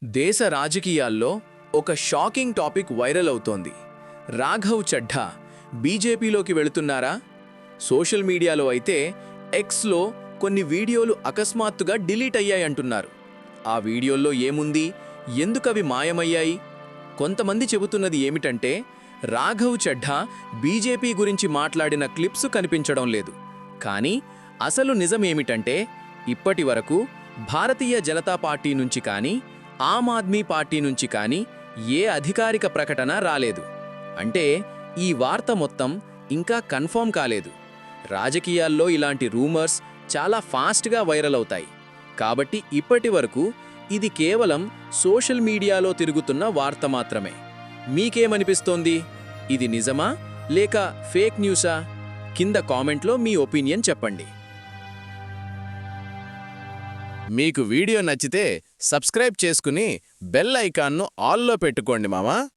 దేశ రాజకీయాల్లో ఒక షాకింగ్ టాపిక్ వైరల్ అవుతోంది. రాఘవ్ చడ్ఢా బీజేపీలోకి వెళుతున్నారా? సోషల్ మీడియాలో అయితే ఎక్స్లో కొన్ని వీడియోలు అకస్మాత్తుగా డిలీట్ అయ్యాయంటున్నారు. ఆ వీడియోల్లో ఏముంది, ఎందుకవి మాయమయ్యాయి? కొంతమంది చెబుతున్నది ఏమిటంటే, రాఘవ్ చడ్ఢా బీజేపీ గురించి మాట్లాడిన క్లిప్స్ కనిపించడం లేదు. కానీ అసలు నిజమేమిటంటే, ఇప్పటివరకు భారతీయ జనతా పార్టీ నుంచి కానీ ఆమ్ ఆద్మీ పార్టీ నుంచి కానీ ఏ అధికారిక ప్రకటన రాలేదు. అంటే ఈ వార్త మొత్తం ఇంకా కన్ఫర్మ్ కాలేదు. రాజకీయాల్లో ఇలాంటి రూమర్స్ చాలా ఫాస్ట్గా వైరల్ అవుతాయి. కాబట్టి ఇప్పటివరకు ఇది కేవలం సోషల్ మీడియాలో తిరుగుతున్న వార్త మాత్రమే. మీకేమనిపిస్తోంది? ఇది నిజమా లేక ఫేక్ న్యూసా? కింద కామెంట్లో మీ ఒపీనియన్ చెప్పండి. మీకు వీడియో నచ్చితే సబ్స్క్రైబ్ చేసుకుని బెల్ ఐకాన్ను ఆల్లో పెట్టుకోండి మామా.